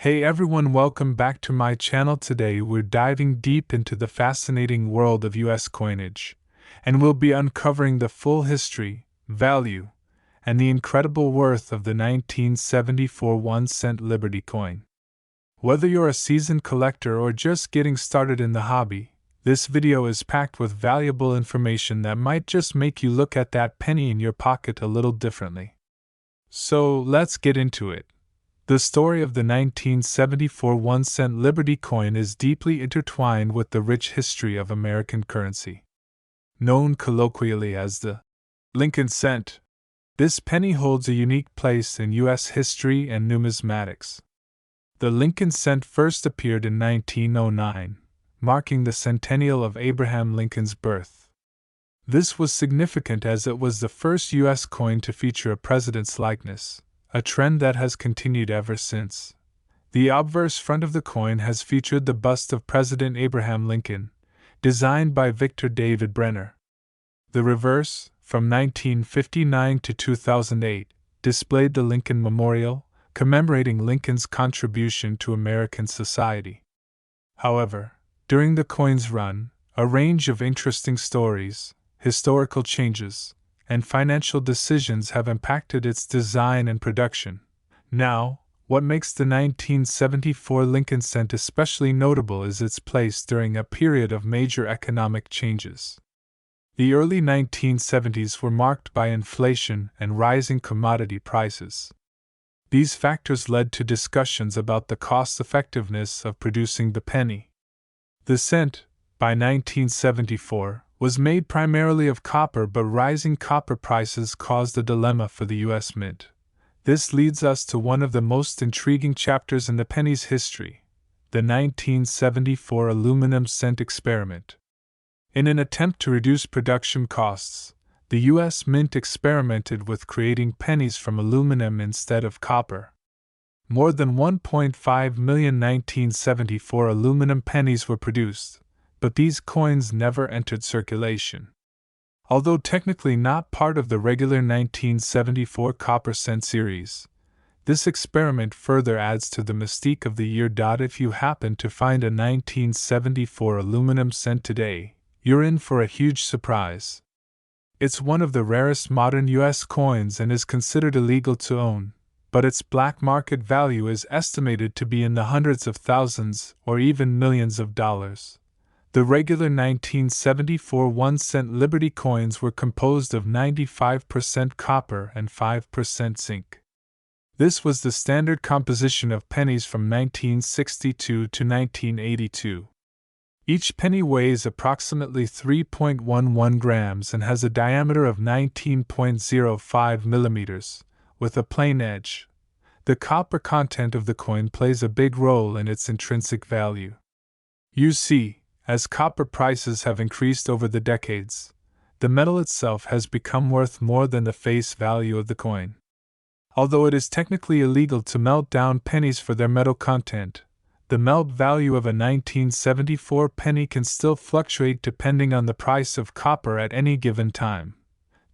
Hey everyone, welcome back to my channel. Today we're diving deep into the fascinating world of US coinage, and we'll be uncovering the full history, value, and the incredible worth of the 1974 1-cent Liberty coin. Whether you're a seasoned collector or just getting started in the hobby, this video is packed with valuable information that might just make you look at that penny in your pocket a little differently. So let's get into it. The story of the 1974 1-cent Liberty coin is deeply intertwined with the rich history of American currency. Known colloquially as the Lincoln cent, this penny holds a unique place in U.S. history and numismatics. The Lincoln cent first appeared in 1909, marking the centennial of Abraham Lincoln's birth. This was significant as it was the first U.S. coin to feature a president's likeness, a trend that has continued ever since. The obverse front of the coin has featured the bust of President Abraham Lincoln, designed by Victor David Brenner. The reverse, from 1959 to 2008, displayed the Lincoln Memorial, commemorating Lincoln's contribution to American society. However, during the coin's run, a range of interesting stories, historical changes, and financial decisions have impacted its design and production. Now, what makes the 1974 Lincoln cent especially notable is its place during a period of major economic changes. The early 1970s were marked by inflation and rising commodity prices. These factors led to discussions about the cost-effectiveness of producing the penny. The cent, by 1974, was made primarily of copper, but rising copper prices caused a dilemma for the U.S. Mint. This leads us to one of the most intriguing chapters in the penny's history, the 1974 aluminum cent experiment. In an attempt to reduce production costs, the U.S. Mint experimented with creating pennies from aluminum instead of copper. More than 1.5 million 1974 aluminum pennies were produced, but these coins never entered circulation. Although technically not part of the regular 1974 copper cent series, this experiment further adds to the mystique of the year. If you happen to find a 1974 aluminum cent today, you're in for a huge surprise. It's one of the rarest modern U.S. coins and is considered illegal to own, but its black market value is estimated to be in the hundreds of thousands or even millions of dollars. The regular 1974 1-cent Liberty coins were composed of 95% copper and 5% zinc. This was the standard composition of pennies from 1962 to 1982. Each penny weighs approximately 3.11 grams and has a diameter of 19.05 millimeters, with a plain edge. The copper content of the coin plays a big role in its intrinsic value. You see, as copper prices have increased over the decades, the metal itself has become worth more than the face value of the coin. Although it is technically illegal to melt down pennies for their metal content, the melt value of a 1974 penny can still fluctuate depending on the price of copper at any given time.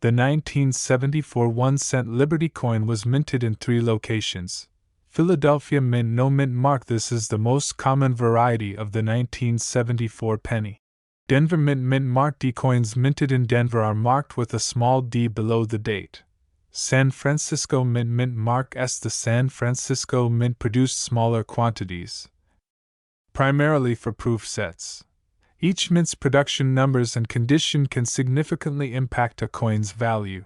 The 1974 1-cent Liberty coin was minted in 3 locations: Philadelphia Mint, no mint mark. This is the most common variety of the 1974 penny. Denver Mint, mint mark. D coins minted in Denver are marked with a small d below the date. San Francisco Mint, mint mark S. The San Francisco Mint produced smaller quantities, primarily for proof sets. Each mint's production numbers and condition can significantly impact a coin's value.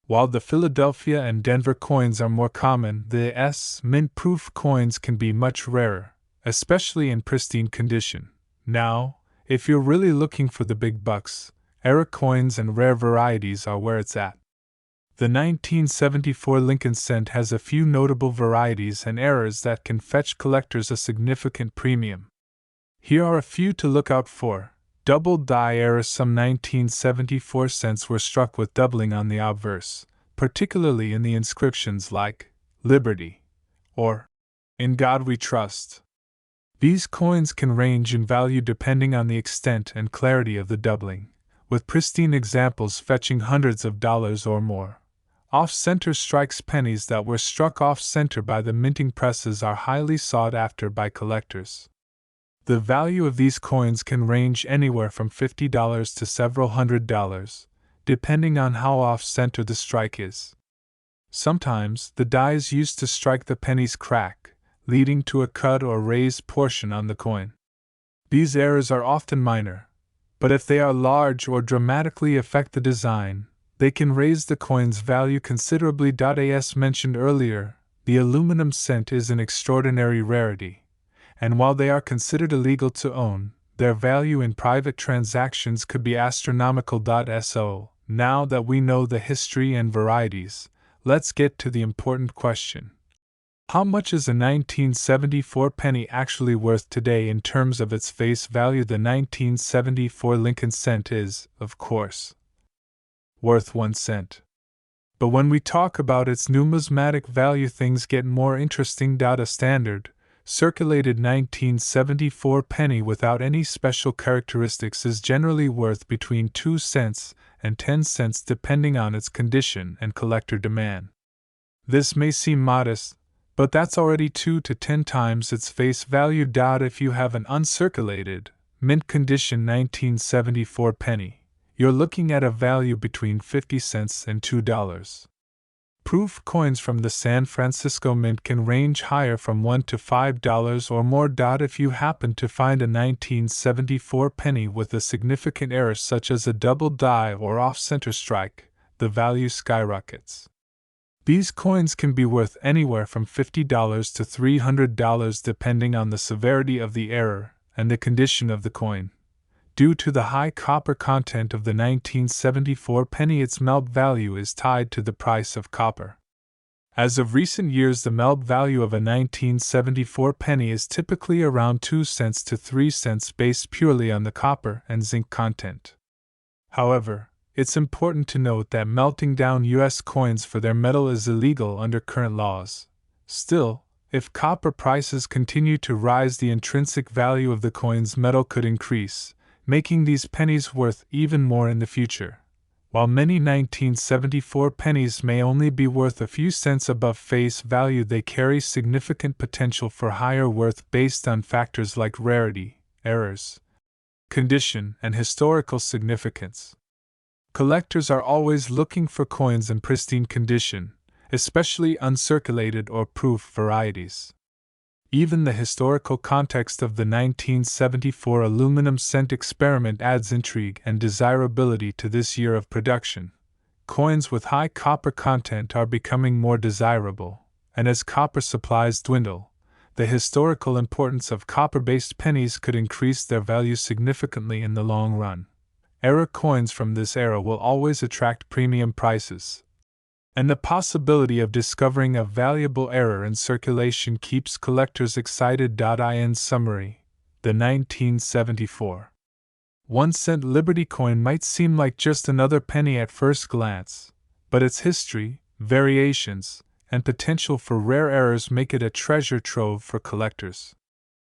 While the Philadelphia and Denver coins are more common, the S. Mint proof coins can be much rarer, especially in pristine condition. Now, if you're really looking for the big bucks, era coins and rare varieties are where it's at. The 1974 Lincoln cent has a few notable varieties and eras that can fetch collectors a significant premium. Here are a few to look out for. Double die era. Some 1974 cents were struck with doubling on the obverse, particularly in the inscriptions like Liberty or In God We Trust. These coins can range in value depending on the extent and clarity of the doubling, with pristine examples fetching hundreds of dollars or more. Off-center strikes pennies that were struck off-center by the minting presses are highly sought after by collectors. The value of these coins can range anywhere from $50 to several $100s, depending on how off-center the strike is. Sometimes, the dies used to strike the pennies crack, leading to a cut or raised portion on the coin. These errors are often minor, but if they are large or dramatically affect the design, they can raise the coin's value considerably. As mentioned earlier, the aluminum cent is an extraordinary rarity, and while they are considered illegal to own, their value in private transactions could be astronomical. So, now that we know the history and varieties, let's get to the important question. How much is a 1974 penny actually worth today in terms of its face value? The 1974 Lincoln cent is, of course, worth 1 cent. But when we talk about its numismatic value, things get more interesting. A standard, circulated 1974 penny without any special characteristics is generally worth between 2 cents and 10 cents depending on its condition and collector demand. This may seem modest, but that's already 2 to 10 times its face value. If you have an uncirculated, mint condition 1974 penny, you're looking at a value between 50 cents and $2. Proof coins from the San Francisco Mint can range higher from $1 to $5 or more. If you happen to find a 1974 penny with a significant error such as a double die or off-center strike, the value skyrockets. These coins can be worth anywhere from $50 to $300 depending on the severity of the error and the condition of the coin. Due to the high copper content of the 1974 penny, its melt value is tied to the price of copper. As of recent years, the melt value of a 1974 penny is typically around 2 cents to 3 cents based purely on the copper and zinc content. However, it's important to note that melting down U.S. coins for their metal is illegal under current laws. Still, if copper prices continue to rise, the intrinsic value of the coin's metal could increase, making these pennies worth even more in the future. While many 1974 pennies may only be worth a few cents above face value, they carry significant potential for higher worth based on factors like rarity, errors, condition, and historical significance. Collectors are always looking for coins in pristine condition, especially uncirculated or proof varieties. Even the historical context of the 1974 aluminum cent experiment adds intrigue and desirability to this year of production. Coins with high copper content are becoming more desirable, and as copper supplies dwindle, the historical importance of copper-based pennies could increase their value significantly in the long run. Error coins from this era will always attract premium prices, and the possibility of discovering a valuable error in circulation keeps collectors excited. In summary, the 1974 1-cent Liberty coin might seem like just another penny at first glance, but its history, variations, and potential for rare errors make it a treasure trove for collectors.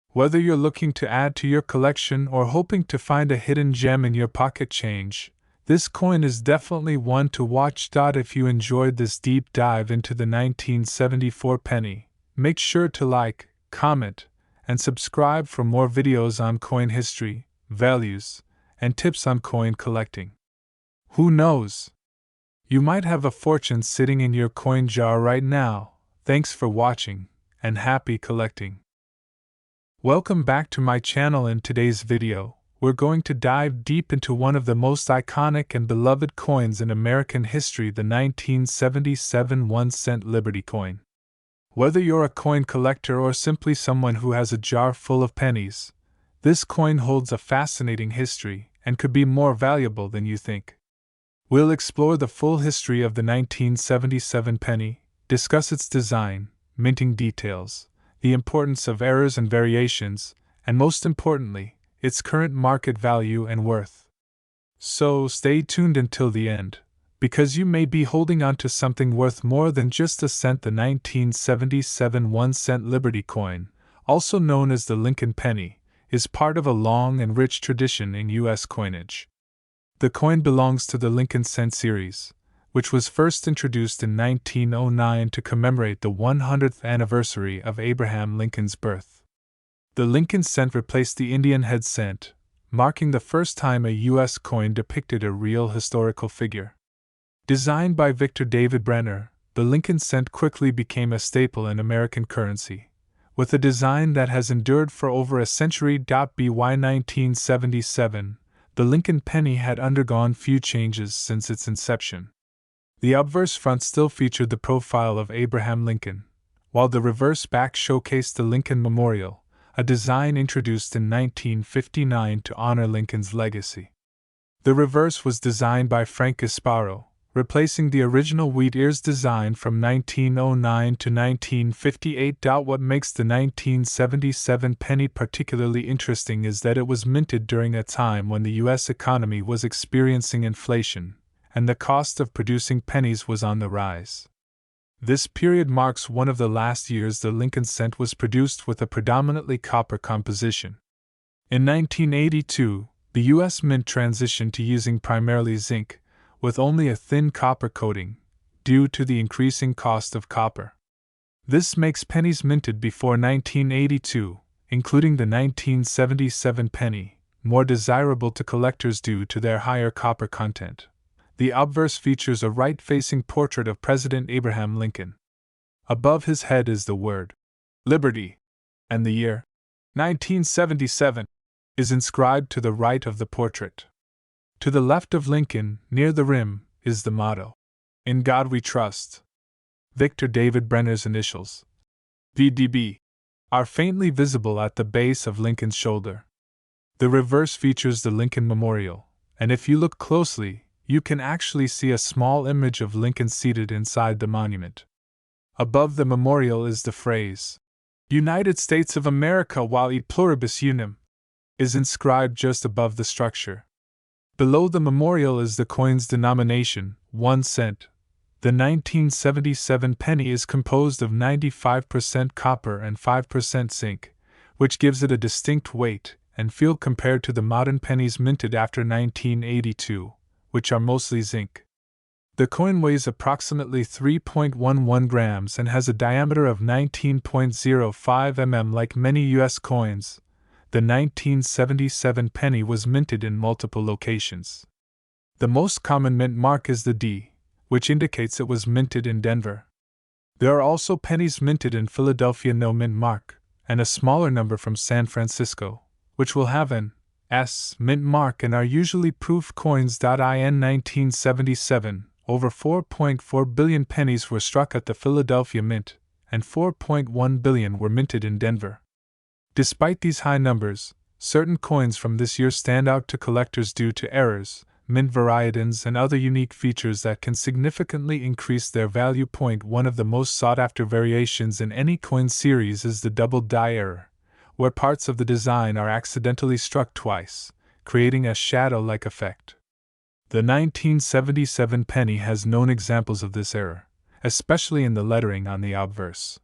Whether you're looking to add to your collection or hoping to find a hidden gem in your pocket change, this coin is definitely one to watch. If you enjoyed this deep dive into the 1974 penny, make sure to like, comment, and subscribe for more videos on coin history, values, and tips on coin collecting. Who knows? You might have a fortune sitting in your coin jar right now. Thanks for watching, and happy collecting. Welcome back to my channel. In today's video, we're going to dive deep into one of the most iconic and beloved coins in American history, the 1977 1-cent Liberty coin. Whether you're a coin collector or simply someone who has a jar full of pennies, this coin holds a fascinating history and could be more valuable than you think. We'll explore the full history of the 1977 penny, discuss its design, minting details, the importance of errors and variations, and most importantly, its current market value and worth. So stay tuned until the end, because you may be holding on to something worth more than just a cent. The 1977 1-cent Liberty coin, also known as the Lincoln penny, is part of a long and rich tradition in U.S. coinage. The coin belongs to the Lincoln cent series, which was first introduced in 1909 to commemorate the 100th anniversary of Abraham Lincoln's birth. The Lincoln cent replaced the Indian head cent, marking the first time a U.S. coin depicted a real historical figure. Designed by Victor David Brenner, the Lincoln cent quickly became a staple in American currency, with a design that has endured for over a century. By 1977, the Lincoln penny had undergone few changes since its inception. The obverse front still featured the profile of Abraham Lincoln, while the reverse back showcased the Lincoln Memorial, a design introduced in 1959 to honor Lincoln's legacy. The reverse was designed by Frank Gasparo, replacing the original wheat ears design from 1909 to 1958. What makes the 1977 penny particularly interesting is that it was minted during a time when the U.S. economy was experiencing inflation, and the cost of producing pennies was on the rise. This period marks one of the last years the Lincoln cent was produced with a predominantly copper composition. In 1982, the U.S. Mint transitioned to using primarily zinc, with only a thin copper coating, due to the increasing cost of copper. This makes pennies minted before 1982, including the 1977 penny, more desirable to collectors due to their higher copper content. The obverse features a right-facing portrait of President Abraham Lincoln. Above his head is the word Liberty, and the year 1977 is inscribed to the right of the portrait. To the left of Lincoln, near the rim, is the motto, "In God We Trust." Victor David Brenner's initials, VDB, are faintly visible at the base of Lincoln's shoulder. The reverse features the Lincoln Memorial, and if you look closely, you can actually see a small image of Lincoln seated inside the monument. Above the memorial is the phrase, "United States of America while et pluribus unum," is inscribed just above the structure. Below the memorial is the coin's denomination, 1 cent. The 1977 penny is composed of 95% copper and 5% zinc, which gives it a distinct weight and feel compared to the modern pennies minted after 1982. Which are mostly zinc. The coin weighs approximately 3.11 grams and has a diameter of 19.05 mm. Like many U.S. coins, the 1977 penny was minted in multiple locations. The most common mint mark is the D, which indicates it was minted in Denver. There are also pennies minted in Philadelphia no mint mark, and a smaller number from San Francisco, which will have an S mint mark and are usually proof coins. In 1977, over 4.4 billion pennies were struck at the Philadelphia Mint, and 4.1 billion were minted in Denver. Despite these high numbers, certain coins from this year stand out to collectors due to errors, mint varietons, and other unique features that can significantly increase their value. One of the most sought-after variations in any coin series is the double die error, where parts of the design are accidentally struck twice, creating a shadow-like effect. The 1977 penny has known examples of this error, especially in the lettering on the obverse.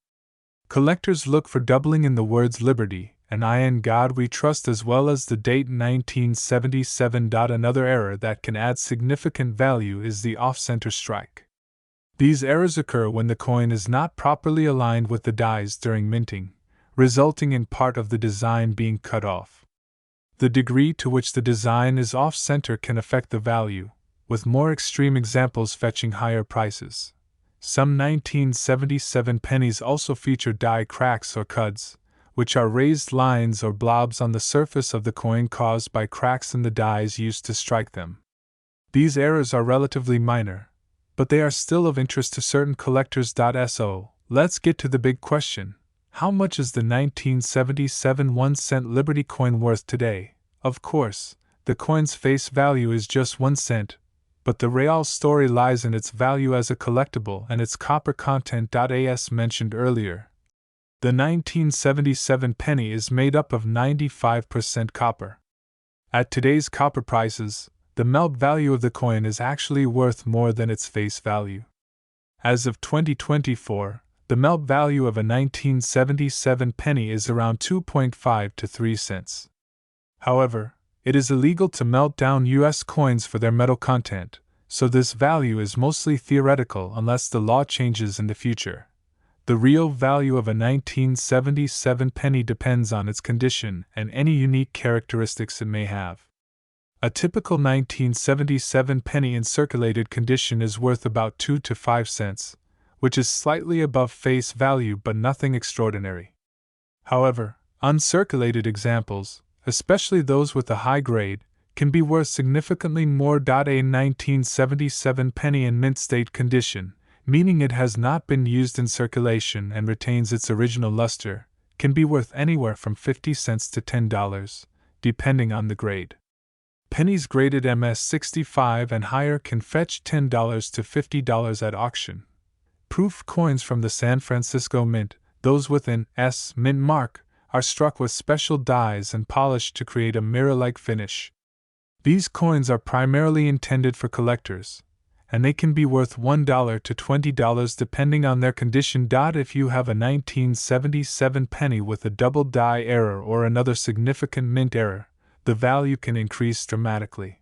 Collectors look for doubling in the words Liberty and In God We Trust, as well as the date 1977. Another error that can add significant value is the off-center strike. These errors occur when the coin is not properly aligned with the dies during minting, resulting in part of the design being cut off. The degree to which the design is off-center can affect the value, with more extreme examples fetching higher prices. Some 1977 pennies also feature die cracks or cuds, which are raised lines or blobs on the surface of the coin caused by cracks in the dies used to strike them. These errors are relatively minor, but they are still of interest to certain collectors. So, let's get to the big question. How much is the 1977 1-cent Liberty coin worth today? Of course, the coin's face value is just 1 cent, but the real story lies in its value as a collectible and its copper content. As mentioned earlier, the 1977 penny is made up of 95% copper. At today's copper prices, the melt value of the coin is actually worth more than its face value. As of 2024, the melt value of a 1977 penny is around 2.5 to 3 cents. However, it is illegal to melt down U.S. coins for their metal content, so this value is mostly theoretical unless the law changes in the future. The real value of a 1977 penny depends on its condition and any unique characteristics it may have. A typical 1977 penny in circulated condition is worth about 2 to 5 cents, which is slightly above face value but nothing extraordinary. However, uncirculated examples, especially those with a high grade, can be worth significantly more. A 1977 penny in mint state condition, meaning it has not been used in circulation and retains its original luster, can be worth anywhere from 50 cents to $10, depending on the grade. Pennies graded MS-65 and higher can fetch $10 to $50 at auction. Proof coins from the San Francisco Mint, those with an S mint mark, are struck with special dyes and polished to create a mirror-like finish. These coins are primarily intended for collectors, and they can be worth $1 to $20 depending on their condition. If you have a 1977 penny with a double die error or another significant mint error, the value can increase dramatically.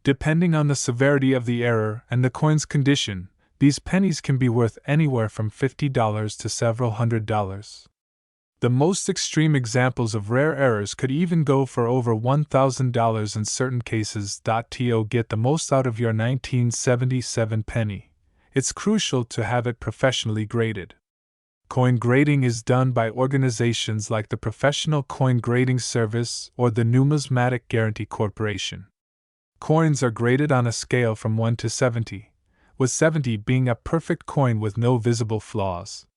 Depending on the severity of the error and the coin's condition, these pennies can be worth anywhere from $50 to several $100s. The most extreme examples of rare errors could even go for over $1,000 in certain cases. To get the most out of your 1977 penny, it's crucial to have it professionally graded. Coin grading is done by organizations like the Professional Coin Grading Service or the Numismatic Guarantee Corporation. Coins are graded on a scale from 1 to 70, with 70 being a perfect coin with no visible flaws.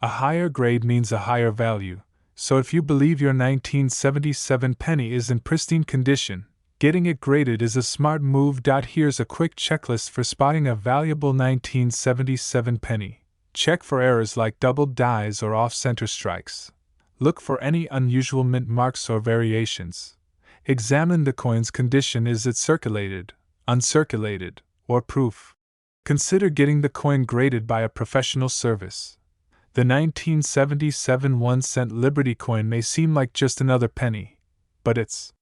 A higher grade means a higher value, so if you believe your 1977 penny is in pristine condition, getting it graded is a smart move. Here's a quick checklist for spotting a valuable 1977 penny. Check for errors like double dies or off-center strikes. Look for any unusual mint marks or variations. Examine the coin's condition. Is it circulated, uncirculated, or proof? Consider getting the coin graded by a professional service. The 1977 1-cent Liberty coin may seem like just another penny, but its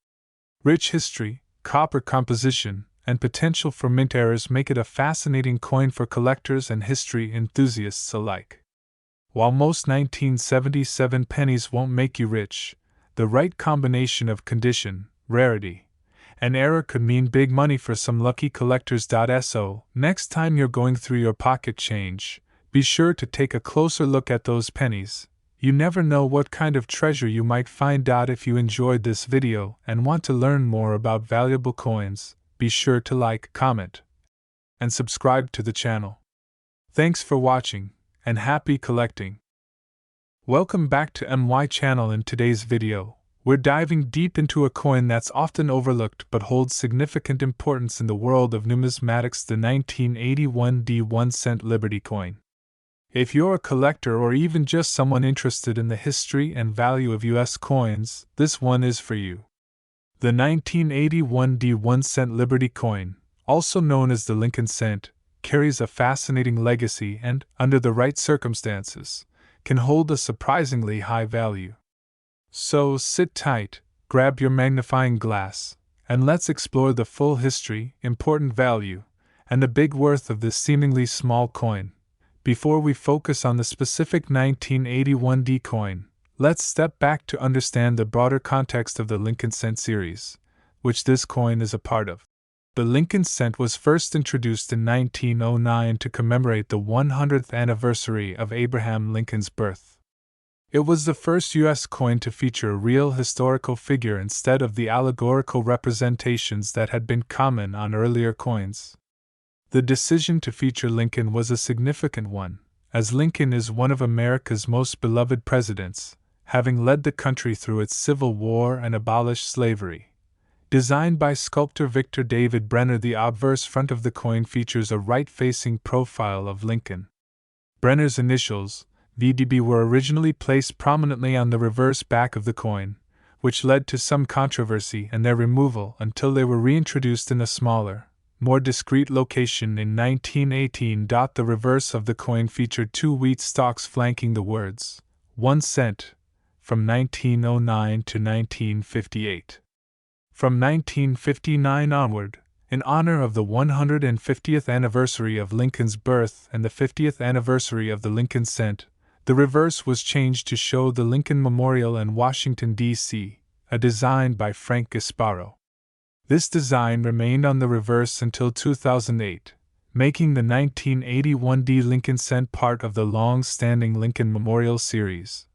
rich history, copper composition, and potential for mint errors make it a fascinating coin for collectors and history enthusiasts alike. While most 1977 pennies won't make you rich, the right combination of condition, rarity, and error could mean big money for some lucky collectors. So, next time you're going through your pocket change, be sure to take a closer look at those pennies. You never know what kind of treasure you might find. If you enjoyed this video and want to learn more about valuable coins, be sure to like, comment, and subscribe to the channel. Thanks for watching, and happy collecting! Welcome back to MY channel. In today's video, we're diving deep into a coin that's often overlooked but holds significant importance in the world of numismatics, the 1981 1-cent Liberty coin. If you're a collector or even just someone interested in the history and value of U.S. coins, this one is for you. The 1981 1-cent Liberty coin, also known as the Lincoln cent, carries a fascinating legacy and, under the right circumstances, can hold a surprisingly high value. So sit tight, grab your magnifying glass, and let's explore the full history, important value, and the big worth of this seemingly small coin. Before we focus on the specific 1981 coin, let's step back to understand the broader context of the Lincoln cent series, which this coin is a part of. The Lincoln cent was first introduced in 1909 to commemorate the 100th anniversary of Abraham Lincoln's birth. It was the first U.S. coin to feature a real historical figure instead of the allegorical representations that had been common on earlier coins. The decision to feature Lincoln was a significant one, as Lincoln is one of America's most beloved presidents, having led the country through its Civil War and abolished slavery. Designed by sculptor Victor David Brenner, the obverse front of the coin features a right-facing profile of Lincoln. Brenner's initials, VDB, were originally placed prominently on the reverse back of the coin, which led to some controversy and their removal until they were reintroduced in a smaller, more discreet location in 1918. The reverse of the coin featured two wheat stalks flanking the words, 1 cent, from 1909 to 1958. From 1959 onward, In honor of the 150th anniversary of Lincoln's birth and the 50th anniversary of the Lincoln cent, the reverse was changed to show the Lincoln Memorial in Washington, D.C., a design by Frank Gasparo. This design remained on the reverse until 2008, making the 1981 D Lincoln cent part of the long-standing Lincoln Memorial series.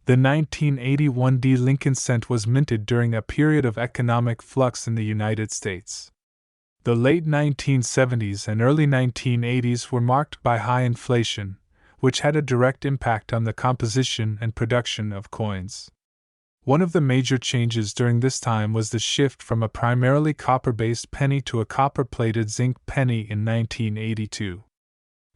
The 1981 D Lincoln cent was minted during a period of economic flux in the United States. The late 1970s and early 1980s were marked by high inflation, which had a direct impact on the composition and production of coins. One of the major changes during this time was the shift from a primarily copper-based penny to a copper-plated zinc penny in 1982.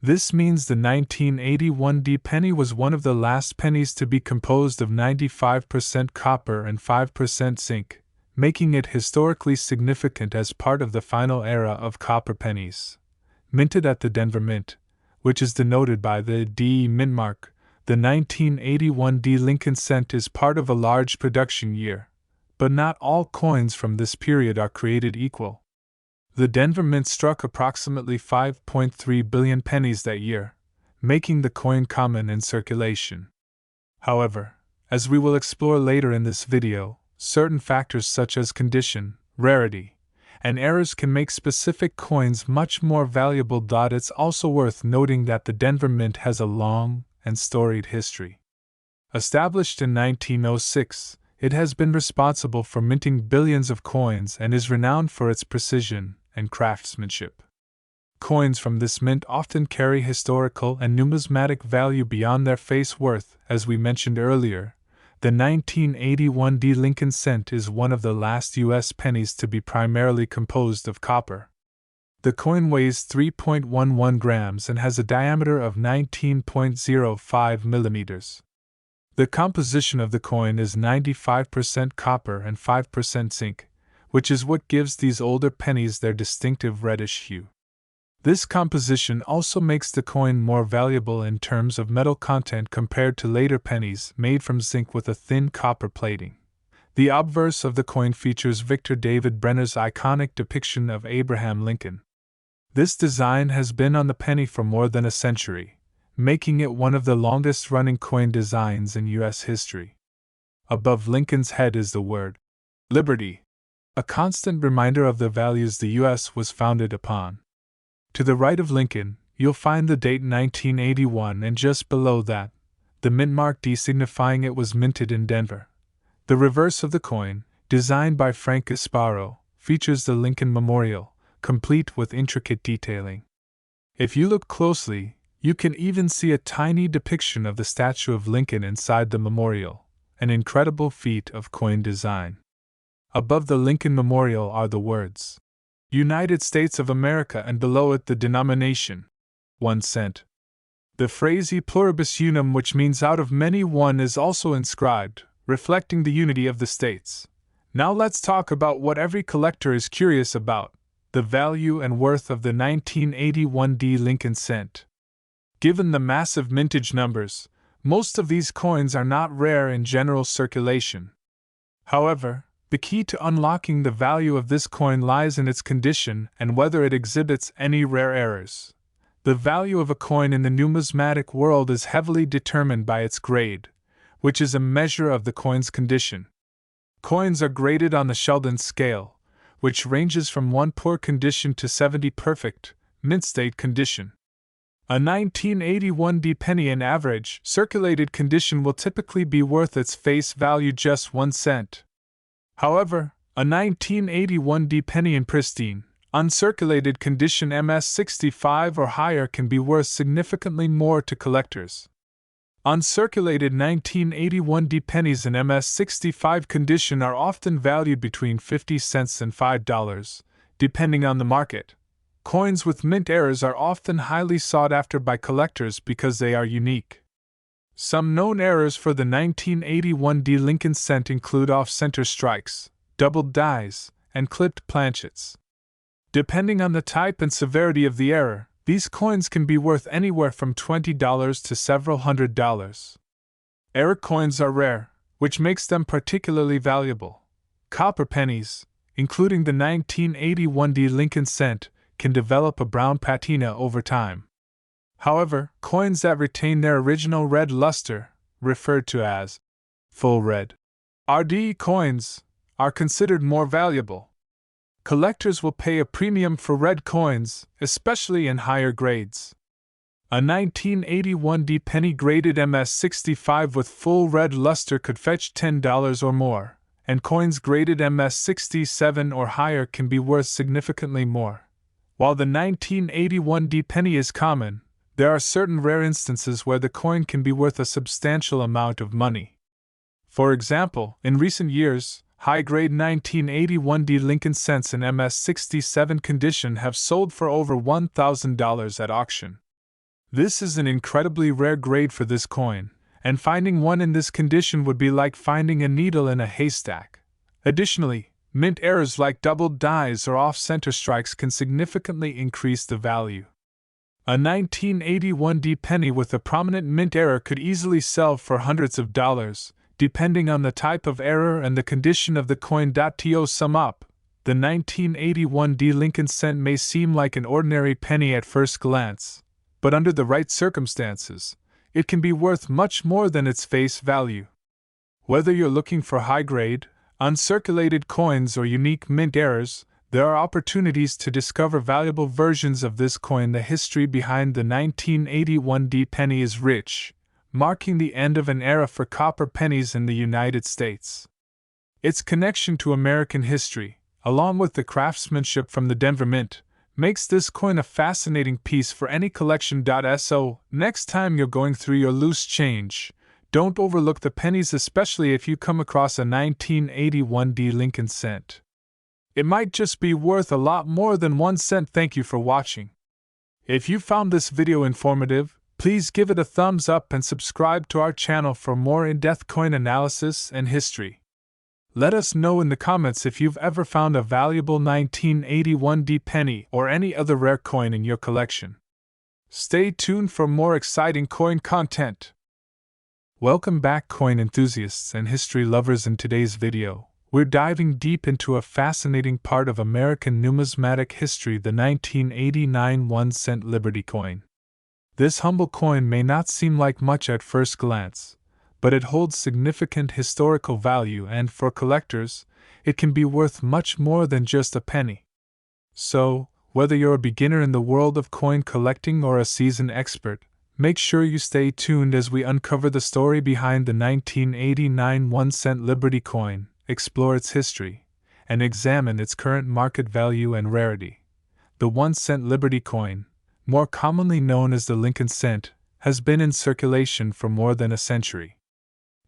This means the 1981 D penny was one of the last pennies to be composed of 95% copper and 5% zinc, making it historically significant as part of the final era of copper pennies. Minted at the Denver Mint, which is denoted by the D mint mark, the 1981 D Lincoln cent is part of a large production year, but not all coins from this period are created equal. The Denver Mint struck approximately 5.3 billion pennies that year, making the coin common in circulation. However, as we will explore later in this video, certain factors such as condition, rarity, and errors can make specific coins much more valuable. It's also worth noting that the Denver Mint has a long and storied history. Established in 1906, it has been responsible for minting billions of coins and is renowned for its precision and craftsmanship. Coins from this mint often carry historical and numismatic value beyond their face worth. As we mentioned earlier, the 1981 D Lincoln cent is one of the last U.S. pennies to be primarily composed of copper. The coin weighs 3.11 grams and has a diameter of 19.05 millimeters. The composition of the coin is 95% copper and 5% zinc, which is what gives these older pennies their distinctive reddish hue. This composition also makes the coin more valuable in terms of metal content compared to later pennies made from zinc with a thin copper plating. The obverse of the coin features Victor David Brenner's iconic depiction of Abraham Lincoln. This design has been on the penny for more than a century, making it one of the longest-running coin designs in U.S. history. Above Lincoln's head is the word Liberty, a constant reminder of the values the U.S. was founded upon. To the right of Lincoln, you'll find the date 1981, and just below that, the mint mark D signifying it was minted in Denver. The reverse of the coin, designed by Frank Gasparo, features the Lincoln Memorial, complete with intricate detailing. If you look closely, you can even see a tiny depiction of the statue of Lincoln inside the memorial, an incredible feat of coin design. Above the Lincoln Memorial are the words, United States of America, and below it the denomination, 1 cent. The phrase E pluribus unum, which means out of many one, is also inscribed, reflecting the unity of the states. Now let's talk about what every collector is curious about, the value and worth of the 1981 D Lincoln cent. Given the massive mintage numbers, most of these coins are not rare in general circulation. However, the key to unlocking the value of this coin lies in its condition and whether it exhibits any rare errors. The value of a coin in the numismatic world is heavily determined by its grade, which is a measure of the coin's condition. Coins are graded on the Sheldon scale, which ranges from 1 poor condition to 70 perfect, mint state condition. A 1981 D penny in average, circulated condition will typically be worth its face value just 1 cent. However, a 1981 D penny in pristine, uncirculated condition MS65 or higher can be worth significantly more to collectors. Uncirculated 1981 D pennies in MS65 condition are often valued between 50 cents and $5, depending on the market. Coins with mint errors are often highly sought after by collectors because they are unique. Some known errors for the 1981 D Lincoln cent include off-center strikes, doubled dies, and clipped planchets. Depending on the type and severity of the error, these coins can be worth anywhere from $20 to several $100s. Error coins are rare, which makes them particularly valuable. Copper pennies, including the 1981 D Lincoln cent, can develop a brown patina over time. However, coins that retain their original red luster, referred to as full red RD coins, are considered more valuable. Collectors will pay a premium for red coins, especially in higher grades. A 1981 D penny graded MS-65 with full red luster could fetch $10 or more, and coins graded MS-67 or higher can be worth significantly more. While the 1981 D penny is common, there are certain rare instances where the coin can be worth a substantial amount of money. For example, in recent years, high-grade 1981 D Lincoln cents in MS-67 condition have sold for over $1,000 at auction. This is an incredibly rare grade for this coin, and finding one in this condition would be like finding a needle in a haystack. Additionally, mint errors like doubled dies or off-center strikes can significantly increase the value. A 1981 D penny with a prominent mint error could easily sell for hundreds of dollars, depending on the type of error and the condition of the coin. To sum up, the 1981 D Lincoln cent may seem like an ordinary penny at first glance, but under the right circumstances, it can be worth much more than its face value. Whether you're looking for high-grade, uncirculated coins or unique mint errors, there are opportunities to discover valuable versions of this coin. The history behind the 1981 D penny is rich, marking the end of an era for copper pennies in the United States. Its connection to American history, along with the craftsmanship from the Denver Mint, makes this coin a fascinating piece for any collection. So, next time you're going through your loose change, don't overlook the pennies, especially if you come across a 1981 D Lincoln cent. It might just be worth a lot more than 1 cent. Thank you for watching. If you found this video informative, please give it a thumbs up and subscribe to our channel for more in-depth coin analysis and history. Let us know in the comments if you've ever found a valuable 1981 D penny or any other rare coin in your collection. Stay tuned for more exciting coin content. Welcome back, coin enthusiasts and history lovers. In today's video, we're diving deep into a fascinating part of American numismatic history, the 1989 1-cent Liberty coin. This humble coin may not seem like much at first glance, but it holds significant historical value, and for collectors, it can be worth much more than just a penny. So, whether you're a beginner in the world of coin collecting or a seasoned expert, make sure you stay tuned as we uncover the story behind the 1989 1-cent Liberty coin, explore its history, and examine its current market value and rarity. The 1-cent Liberty coin, more commonly known as the Lincoln cent, has been in circulation for more than a century.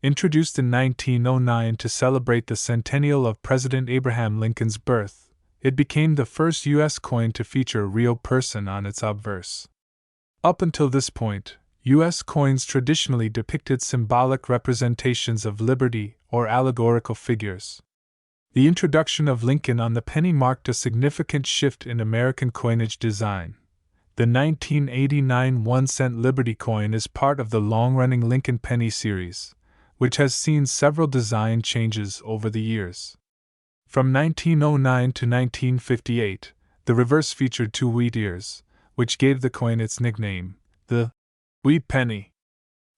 Introduced in 1909 to celebrate the centennial of President Abraham Lincoln's birth, it became the first U.S. coin to feature a real person on its obverse. Up until this point, U.S. coins traditionally depicted symbolic representations of liberty or allegorical figures. The introduction of Lincoln on the penny marked a significant shift in American coinage design. The 1989 1-cent Liberty coin is part of the long-running Lincoln penny series, which has seen several design changes over the years. From 1909 to 1958, the reverse featured 2 wheat ears, which gave the coin its nickname, the wheat penny.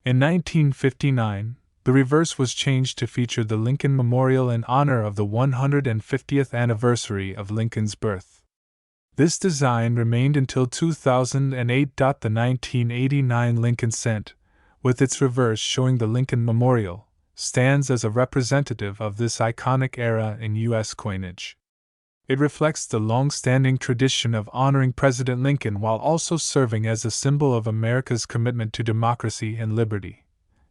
In 1959, the reverse was changed to feature the Lincoln Memorial in honor of the 150th anniversary of Lincoln's birth. This design remained until 2008. The 1989 Lincoln cent, with its reverse showing the Lincoln Memorial, stands as a representative of this iconic era in U.S. coinage. It reflects the long-standing tradition of honoring President Lincoln while also serving as a symbol of America's commitment to democracy and liberty.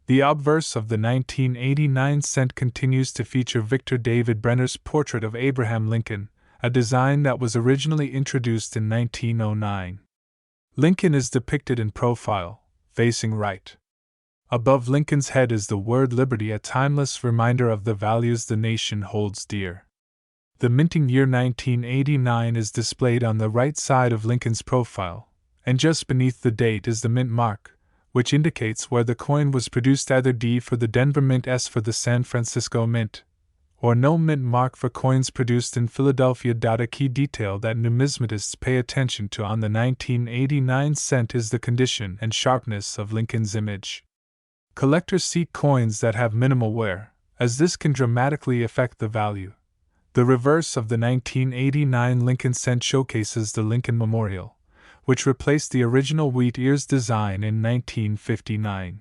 The obverse of the 1989 cent continues to feature Victor David Brenner's portrait of Abraham Lincoln, a design that was originally introduced in 1909. Lincoln is depicted in profile, facing right. Above Lincoln's head is the word liberty, a timeless reminder of the values the nation holds dear. The minting year 1989 is displayed on the right side of Lincoln's profile, and just beneath the date is the mint mark, which indicates where the coin was produced, either D for the Denver Mint, S for the San Francisco Mint, or no mint mark for coins produced in Philadelphia. A key detail that numismatists pay attention to on the 1989 cent is the condition and sharpness of Lincoln's image. Collectors seek coins that have minimal wear, as this can dramatically affect the value. The reverse of the 1989 Lincoln cent showcases the Lincoln Memorial, which replaced the original wheat ears design in 1959.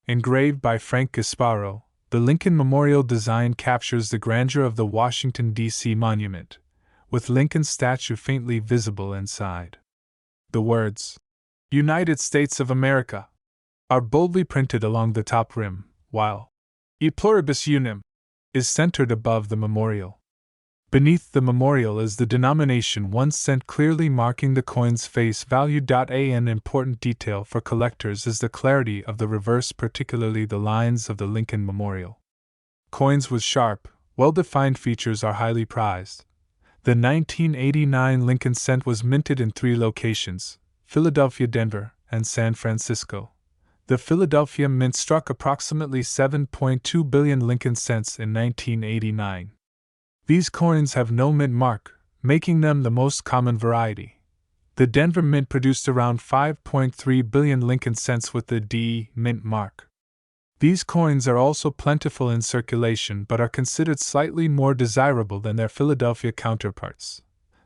Engraved by Frank Gasparo, the Lincoln Memorial design captures the grandeur of the Washington, D.C. monument, with Lincoln's statue faintly visible inside. The words, "United States of America," are boldly printed along the top rim, while "E pluribus unum" is centered above the memorial. Beneath the memorial is the denomination 1 cent clearly marking the coin's face value. An important detail for collectors is the clarity of the reverse, particularly the lines of the Lincoln Memorial. Coins with sharp, well-defined features are highly prized. The 1989 Lincoln cent was minted in 3 locations: Philadelphia, Denver, and San Francisco. The Philadelphia Mint struck approximately 7.2 billion Lincoln cents in 1989. These coins have no mint mark, making them the most common variety. The Denver Mint produced around 5.3 billion Lincoln cents with the D mint mark. These coins are also plentiful in circulation but are considered slightly more desirable than their Philadelphia counterparts.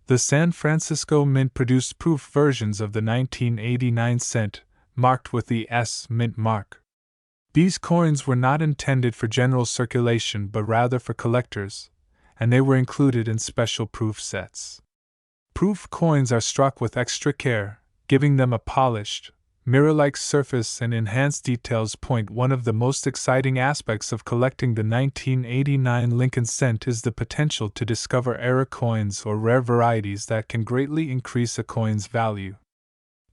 The San Francisco Mint produced proof versions of the 1989 cent, marked with the S mint mark. These coins were not intended for general circulation but rather for collectors, and they were included in special proof sets. Proof coins are struck with extra care, giving them a polished, mirror-like surface and enhanced details. One of the most exciting aspects of collecting the 1989 Lincoln cent is the potential to discover error coins or rare varieties that can greatly increase a coin's value.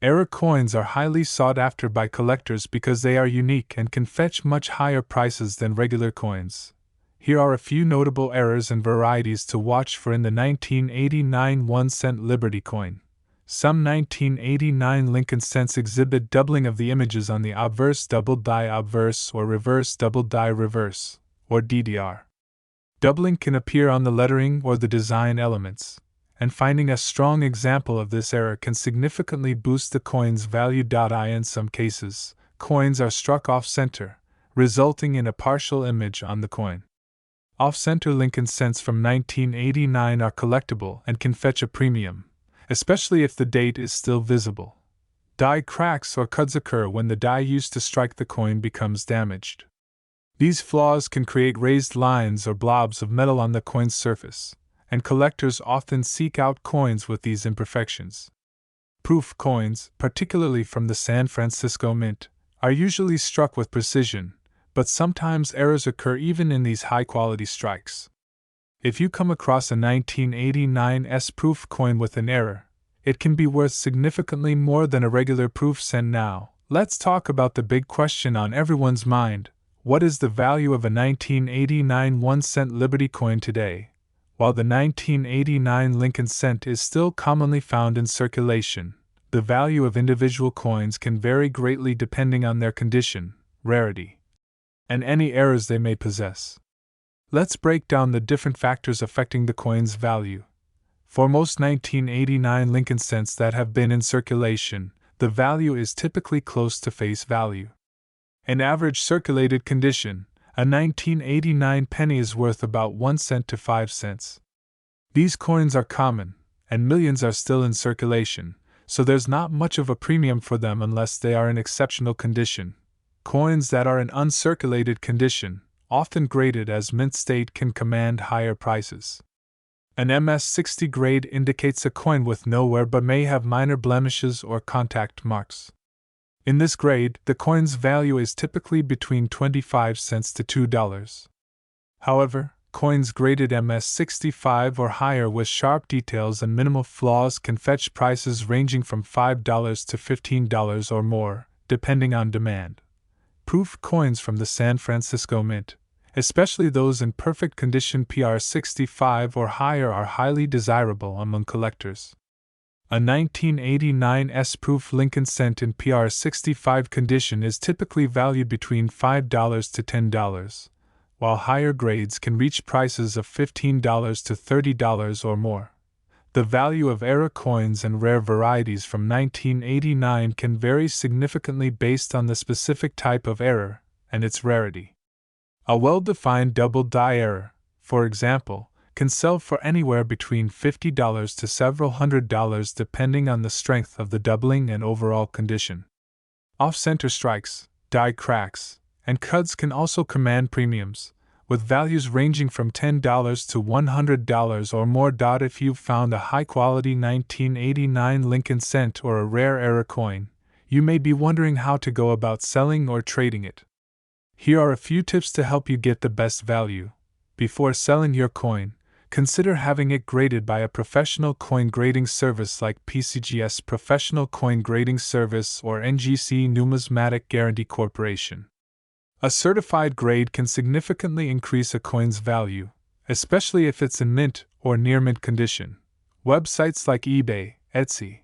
Error coins are highly sought after by collectors because they are unique and can fetch much higher prices than regular coins. Here are a few notable errors and varieties to watch for in the 1989 1-cent Liberty coin. Some 1989 Lincoln cents exhibit doubling of the images on the obverse double die obverse or reverse double die reverse, or DDR. Doubling can appear on the lettering or the design elements, and finding a strong example of this error can significantly boost the coin's value. In some cases, coins are struck off-center, resulting in a partial image on the coin. Off-center Lincoln cents from 1989 are collectible and can fetch a premium, especially if the date is still visible. Die cracks or cuts occur when the die used to strike the coin becomes damaged. These flaws can create raised lines or blobs of metal on the coin's surface, and collectors often seek out coins with these imperfections. Proof coins, particularly from the San Francisco Mint, are usually struck with precision, but sometimes errors occur even in these high-quality strikes. If you come across a 1989 S-proof coin with an error, it can be worth significantly more than a regular proof cent. Now, let's talk about the big question on everyone's mind: what is the value of a 1989 1-cent Liberty coin today? While the 1989 Lincoln cent is still commonly found in circulation, the value of individual coins can vary greatly depending on their condition, rarity, and any errors they may possess. Let's break down the different factors affecting the coin's value. For most 1989 Lincoln cents that have been in circulation, the value is typically close to face value. In average circulated condition, a 1989 penny is worth about 1 cent to 5 cents. These coins are common, and millions are still in circulation, so there's not much of a premium for them unless they are in exceptional condition. Coins that are in uncirculated condition, often graded as mint state, can command higher prices. An MS-60 grade indicates a coin with no wear but may have minor blemishes or contact marks. In this grade, the coin's value is typically between 25 cents to $2. However, coins graded MS-65 or higher with sharp details and minimal flaws can fetch prices ranging from $5 to $15 or more, depending on demand. Proof coins from the San Francisco Mint, especially those in perfect condition PR65 or higher, are highly desirable among collectors. A 1989 S-proof Lincoln cent in PR65 condition is typically valued between $5 to $10. while higher grades can reach prices of $15 to $30 or more. The value of era coins and rare varieties from 1989 can vary significantly based on the specific type of error and its rarity. A well-defined double die error, for example, can sell for anywhere between $50 to several $100 depending on the strength of the doubling and overall condition. Off-center strikes, die cracks, and cuts can also command premiums, with values ranging from $10 to $100 or more. If you've found a high-quality 1989 Lincoln cent or a rare era coin, you may be wondering how to go about selling or trading it. Here are a few tips to help you get the best value. Before selling your coin, consider having it graded by a professional coin grading service like PCGS Professional Coin Grading Service or NGC Numismatic Guarantee Corporation. A certified grade can significantly increase a coin's value, especially if it's in mint or near mint condition. Websites like eBay, Etsy,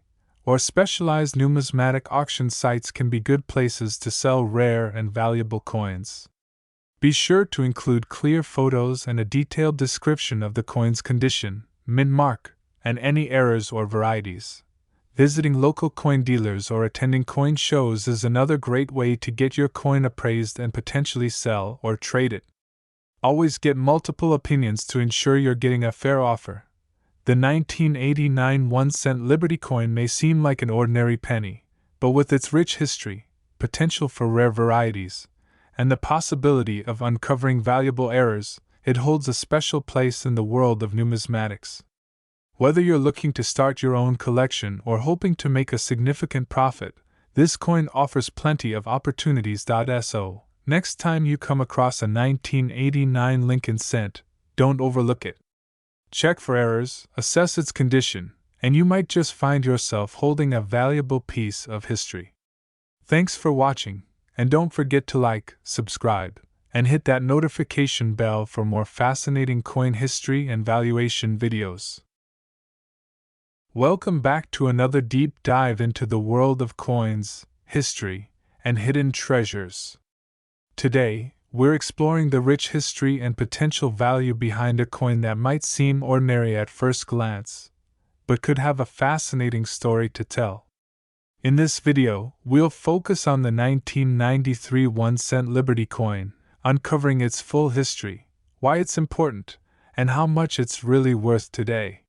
or specialized numismatic auction sites can be good places to sell rare and valuable coins. Be sure to include clear photos and a detailed description of the coin's condition, mint mark, and any errors or varieties. Visiting local coin dealers or attending coin shows is another great way to get your coin appraised and potentially sell or trade it. Always get multiple opinions to ensure you're getting a fair offer. The 1989 1-cent Liberty coin may seem like an ordinary penny, but with its rich history, potential for rare varieties, and the possibility of uncovering valuable errors, it holds a special place in the world of numismatics. Whether you're looking to start your own collection or hoping to make a significant profit, this coin offers plenty of opportunities. So, next time you come across a 1989 Lincoln cent, don't overlook it. Check for errors, assess its condition, and you might just find yourself holding a valuable piece of history. Thanks for watching, and don't forget to like, subscribe, and hit that notification bell for more fascinating coin history and valuation videos. Welcome back to another deep dive into the world of coins, history, and hidden treasures. Today, we're exploring the rich history and potential value behind a coin that might seem ordinary at first glance, but could have a fascinating story to tell. In this video, we'll focus on the 1993 1-cent Liberty coin, uncovering its full history, why it's important, and how much it's really worth today.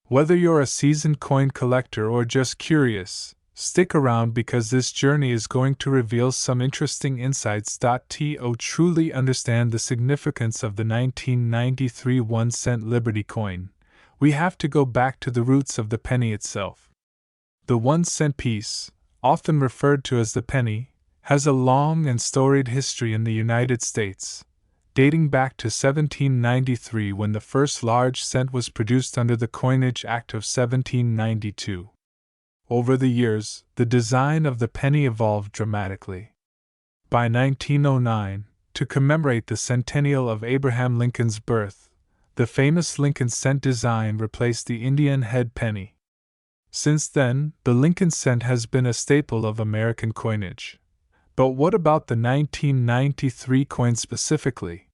Whether you're a seasoned coin collector or just curious, stick around because this journey is going to reveal some interesting insights. To truly understand the significance of the 1993 1-cent Liberty coin, we have to go back to the roots of the penny itself. The 1-cent piece, often referred to as the penny, has a long and storied history in the United States, dating back to 1793 when the first large cent was produced under the Coinage Act of 1792. Over the years, the design of the penny evolved dramatically. By 1909, to commemorate the centennial of Abraham Lincoln's birth, the famous Lincoln cent design replaced the Indian head penny. Since then, the Lincoln cent has been a staple of American coinage. But what about the 1993 coin specifically?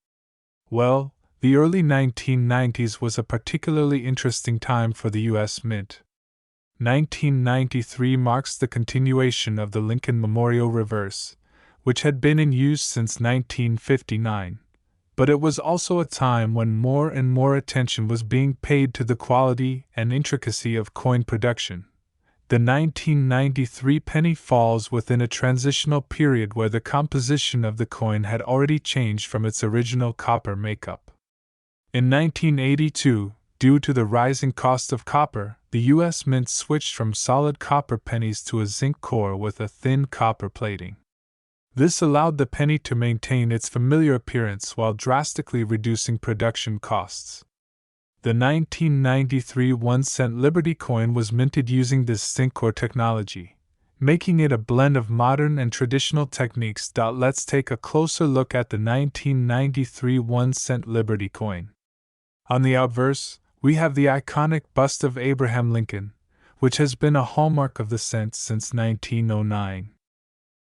Well, the early 1990s was a particularly interesting time for the U.S. Mint. 1993 marks the continuation of the Lincoln Memorial Reverse, which had been in use since 1959. But it was also a time when more and more attention was being paid to the quality and intricacy of coin production. The 1993 penny falls within a transitional period where the composition of the coin had already changed from its original copper makeup. In 1982, due to the rising cost of copper, the U.S. Mint switched from solid copper pennies to a zinc core with a thin copper plating. This allowed the penny to maintain its familiar appearance while drastically reducing production costs. The 1993 1-cent Liberty coin was minted using this zinc core technology, making it a blend of modern and traditional techniques. Let's take a closer look at the 1993 1-cent Liberty coin. On the obverse, we have the iconic bust of Abraham Lincoln, which has been a hallmark of the cent since 1909.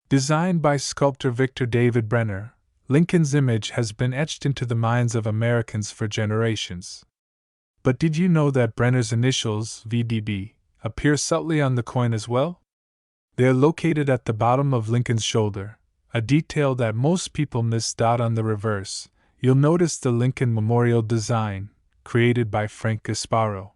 Designed by sculptor Victor David Brenner, Lincoln's image has been etched into the minds of Americans for generations. But did you know that Brenner's initials, VDB, appear subtly on the coin as well? They are located at the bottom of Lincoln's shoulder, a detail that most people miss. On the reverse, you'll notice the Lincoln Memorial design, created by Frank Gasparo.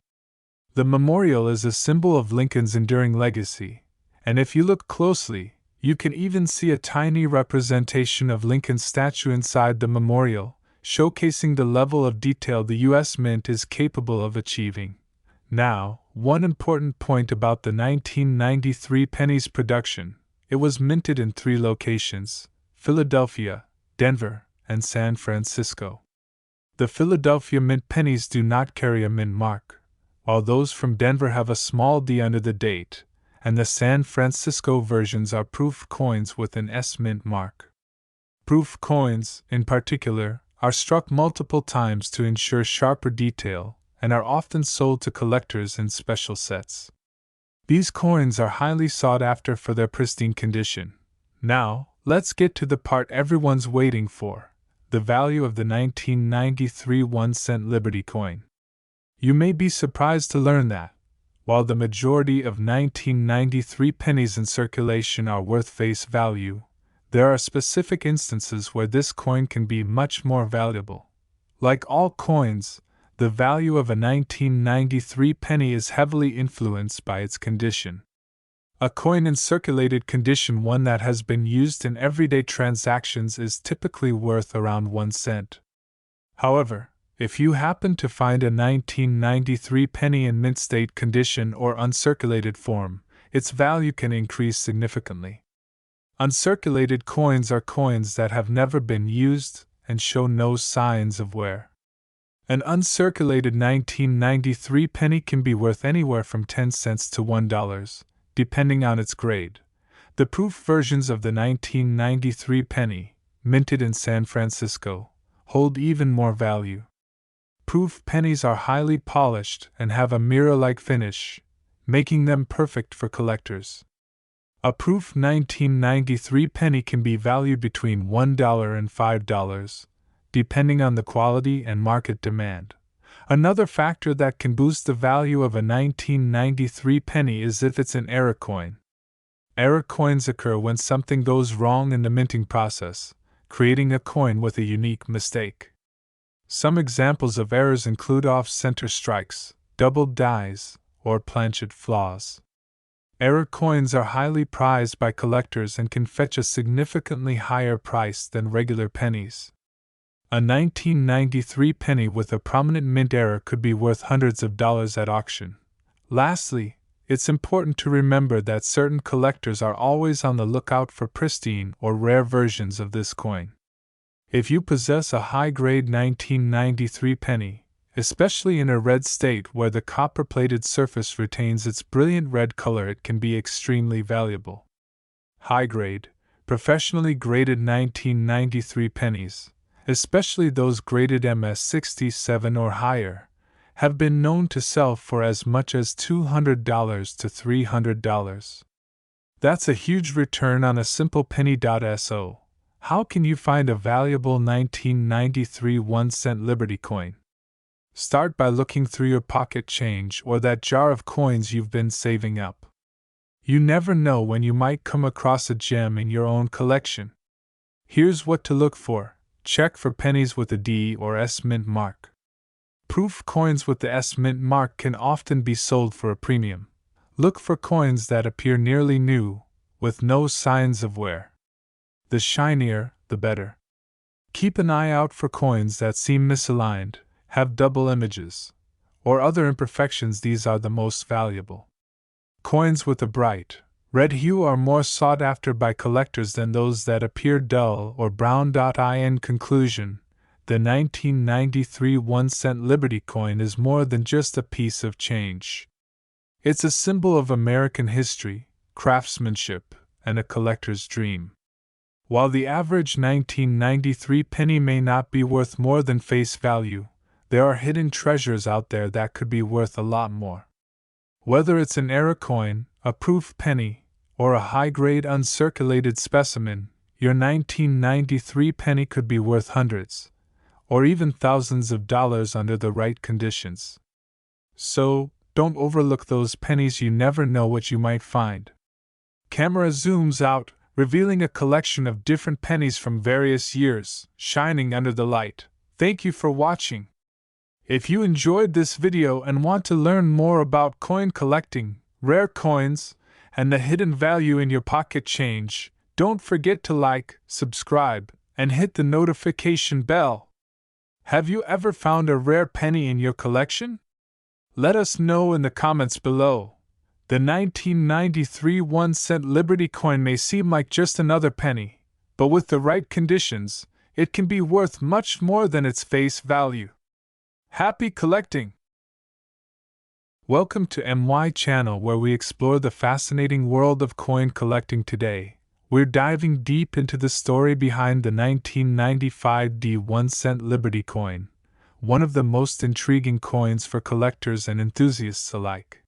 The memorial is a symbol of Lincoln's enduring legacy, and if you look closely, you can even see a tiny representation of Lincoln's statue inside the memorial, showcasing the level of detail the U.S. Mint is capable of achieving. Now, one important point about the 1993 penny's production: it was minted in 3 locations: Philadelphia, Denver, and San Francisco. The Philadelphia mint pennies do not carry a mint mark, while those from Denver have a small D under the date, and the San Francisco versions are proof coins with an S mint mark. Proof coins, in particular, are struck multiple times to ensure sharper detail, and are often sold to collectors in special sets. These coins are highly sought after for their pristine condition. Now, let's get to the part everyone's waiting for: the value of the 1993 1-cent Liberty coin. You may be surprised to learn that, while the majority of 1993 pennies in circulation are worth face value, there are specific instances where this coin can be much more valuable. Like all coins, the value of a 1993 penny is heavily influenced by its condition. A coin in circulated condition, one that has been used in everyday transactions, is typically worth around 1 cent. However, if you happen to find a 1993 penny in mint state condition or uncirculated form, its value can increase significantly. Uncirculated coins are coins that have never been used and show no signs of wear. An uncirculated 1993 penny can be worth anywhere from 10 cents to $1, depending on its grade. The proof versions of the 1993 penny, minted in San Francisco, hold even more value. Proof pennies are highly polished and have a mirror-like finish, making them perfect for collectors. A proof 1993 penny can be valued between $1 and $5, depending on the quality and market demand. Another factor that can boost the value of a 1993 penny is if it's an error coin. Error coins occur when something goes wrong in the minting process, creating a coin with a unique mistake. Some examples of errors include off-center strikes, doubled dies, or planchet flaws. Error coins are highly prized by collectors and can fetch a significantly higher price than regular pennies. A 1993 penny with a prominent mint error could be worth hundreds of dollars at auction. Lastly, it's important to remember that certain collectors are always on the lookout for pristine or rare versions of this coin. If you possess a high-grade 1993 penny, especially in a red state where the copper-plated surface retains its brilliant red color, it can be extremely valuable. High-grade, professionally graded 1993 pennies, especially those graded MS67 or higher, have been known to sell for as much as $200 to $300. That's a huge return on a simple penny. So, how can you find a valuable 1993 1-cent Liberty coin? Start by looking through your pocket change or that jar of coins you've been saving up. You never know when you might come across a gem in your own collection. Here's what to look for. Check for pennies with a D or S mint mark. Proof coins with the S mint mark can often be sold for a premium. Look for coins that appear nearly new, with no signs of wear. The shinier, the better. Keep an eye out for coins that seem misaligned, have double images, or other imperfections. These are the most valuable. Coins with a bright, red hue are more sought after by collectors than those that appear dull or brown. In conclusion, the 1993 1-cent Liberty coin is more than just a piece of change. It's a symbol of American history, craftsmanship, and a collector's dream. While the average 1993 penny may not be worth more than face value, there are hidden treasures out there that could be worth a lot more. Whether it's an error coin, a proof penny, or a high-grade uncirculated specimen, your 1993 penny could be worth hundreds, or even thousands of dollars under the right conditions. So, don't overlook those pennies, you never know what you might find. Camera zooms out, revealing a collection of different pennies from various years, shining under the light. Thank you for watching. If you enjoyed this video and want to learn more about coin collecting, rare coins, and the hidden value in your pocket change, don't forget to like, subscribe, and hit the notification bell. Have you ever found a rare penny in your collection? Let us know in the comments below. The 1993 1-cent Liberty coin may seem like just another penny, but with the right conditions, it can be worth much more than its face value. Happy collecting! Welcome to MY channel, where we explore the fascinating world of coin collecting. Today, we're diving deep into the story behind the 1995 1-cent Liberty coin, one of the most intriguing coins for collectors and enthusiasts alike.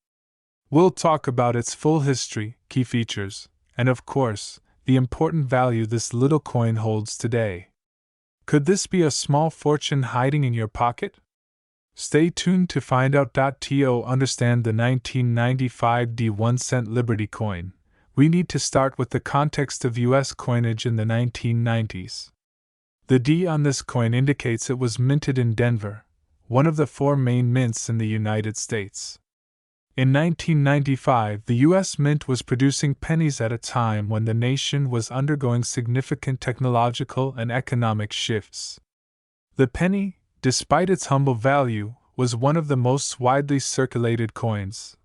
We'll talk about its full history, key features, and of course, the important value this little coin holds today. Could this be a small fortune hiding in your pocket? Stay tuned to find out. To understand the 1995 1-cent Liberty coin, we need to start with the context of U.S. coinage in the 1990s. The D on this coin indicates it was minted in Denver, one of the 4 main mints in the United States. In 1995, the U.S. Mint was producing pennies at a time when the nation was undergoing significant technological and economic shifts. The penny, despite its humble value, was one of the most widely circulated coins.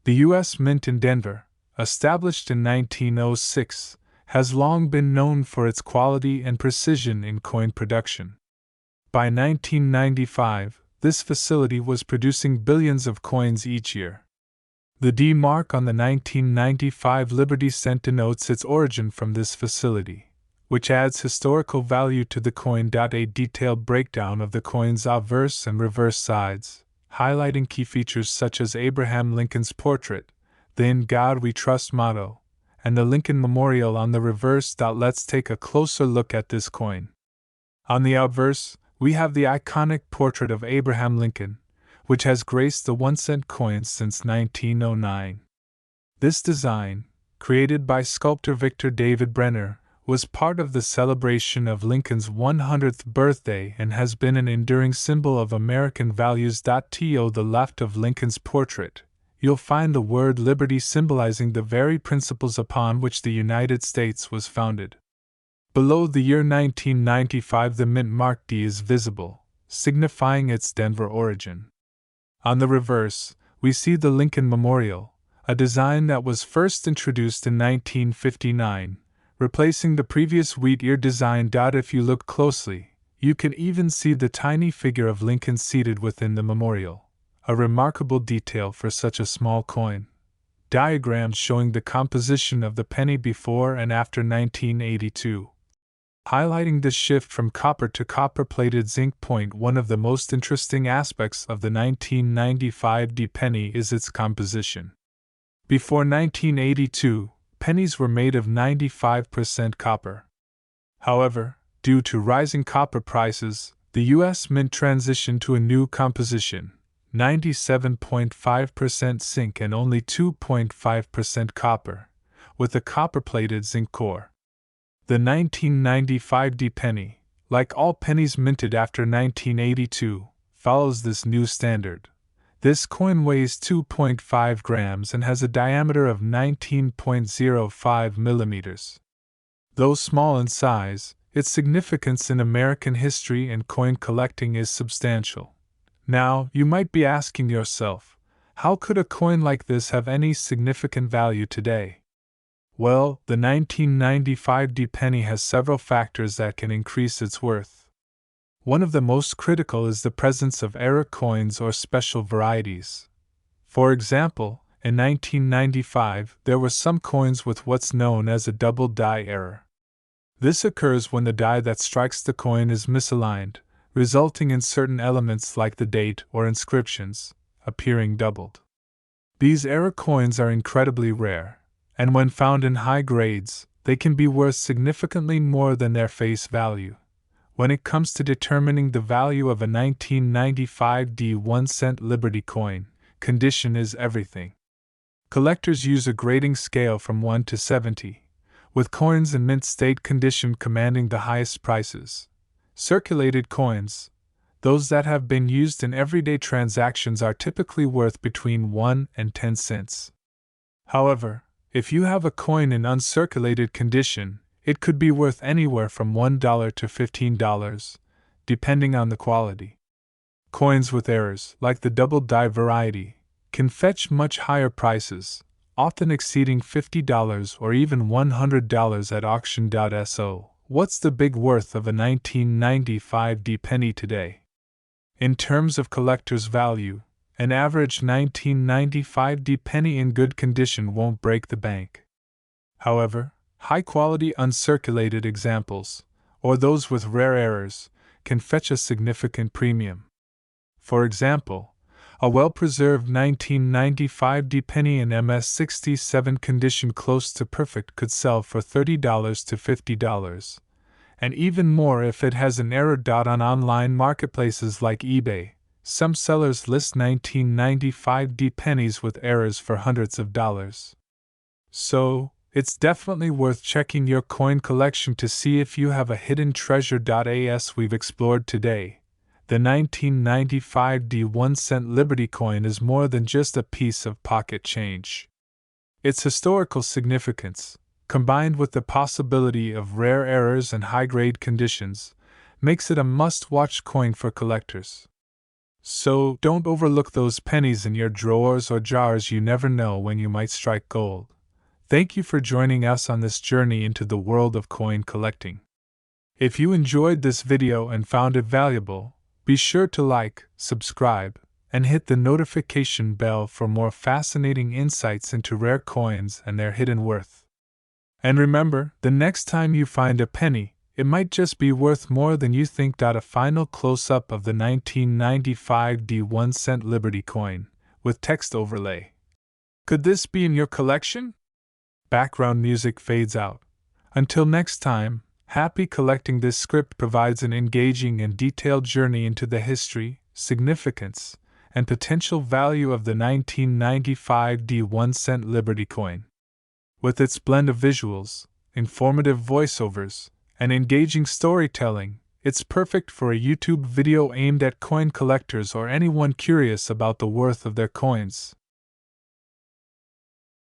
The U.S. Mint in Denver, established in 1906, has long been known for its quality and precision in coin production. By 1995, this facility was producing billions of coins each year. The D mark on the 1995 Liberty cent denotes its origin from this facility, which adds historical value to the coin. A detailed breakdown of the coin's obverse and reverse sides, highlighting key features such as Abraham Lincoln's portrait, the "In God We Trust" motto, and the Lincoln Memorial on the reverse. Let's take a closer look at this coin. On the obverse, we have the iconic portrait of Abraham Lincoln, which has graced the 1-cent coins since 1909. This design, created by sculptor Victor David Brenner, was part of the celebration of Lincoln's 100th birthday and has been an enduring symbol of American values. To the left of Lincoln's portrait, you'll find the word liberty, symbolizing the very principles upon which the United States was founded. Below the year 1995, the mint mark D is visible, signifying its Denver origin. On the reverse, we see the Lincoln Memorial, a design that was first introduced in 1959, replacing the previous wheat ear design. If you look closely, you can even see the tiny figure of Lincoln seated within the memorial, a remarkable detail for such a small coin. Diagrams showing the composition of the penny before and after 1982, highlighting the shift from copper to copper-plated zinc. One of the most interesting aspects of the 1995 D penny is its composition. Before 1982, pennies were made of 95% copper. However, due to rising copper prices, the U.S. Mint transitioned to a new composition, 97.5% zinc and only 2.5% copper, with a copper-plated zinc core. The 1995 D penny, like all pennies minted after 1982, follows this new standard. This coin weighs 2.5 grams and has a diameter of 19.05 millimeters. Though small in size, its significance in American history and coin collecting is substantial. Now, you might be asking yourself, how could a coin like this have any significant value today? Well, the 1995 D penny has several factors that can increase its worth. One of the most critical is the presence of error coins or special varieties. For example, in 1995, there were some coins with what's known as a double die error. This occurs when the die that strikes the coin is misaligned, resulting in certain elements like the date or inscriptions appearing doubled. These error coins are incredibly rare, and when found in high grades, they can be worth significantly more than their face value. When it comes to determining the value of a 1995 1-cent Liberty coin, condition is everything. Collectors use a grading scale from 1 to 70, with coins in mint state condition commanding the highest prices. Circulated coins, those that have been used in everyday transactions, are typically worth between 1 and 10 cents. However, if you have a coin in uncirculated condition, it could be worth anywhere from $1 to $15, depending on the quality. Coins with errors, like the double die variety, can fetch much higher prices, often exceeding $50 or even $100 at auction.so. What's the big worth of a 1995 penny today? In terms of collector's value, an average 1995 penny in good condition won't break the bank. However, high-quality uncirculated examples, or those with rare errors, can fetch a significant premium. For example, a well-preserved 1995 penny in MS-67 condition close to perfect could sell for $30 to $50, and even more if it has an error. On online marketplaces like eBay, some sellers list 1995 pennies with errors for hundreds of dollars. So, it's definitely worth checking your coin collection to see if you have a hidden treasure. As we've explored today, the 1995 1-cent Liberty coin is more than just a piece of pocket change. Its historical significance, combined with the possibility of rare errors and high-grade conditions, makes it a must-watch coin for collectors. So, don't overlook those pennies in your drawers or jars. You never know when you might strike gold. Thank you for joining us on this journey into the world of coin collecting. If you enjoyed this video and found it valuable, be sure to like, subscribe, and hit the notification bell for more fascinating insights into rare coins and their hidden worth. And remember, the next time you find a penny, it might just be worth more than you think. A final close-up of the 1995 1-cent Liberty coin, with text overlay. Could this be in your collection? Background music fades out. Until next time, happy collecting. This script provides an engaging and detailed journey into the history, significance, and potential value of the 1995 1-cent Liberty coin. With its blend of visuals, informative voiceovers, and engaging storytelling, it's perfect for a YouTube video aimed at coin collectors or anyone curious about the worth of their coins.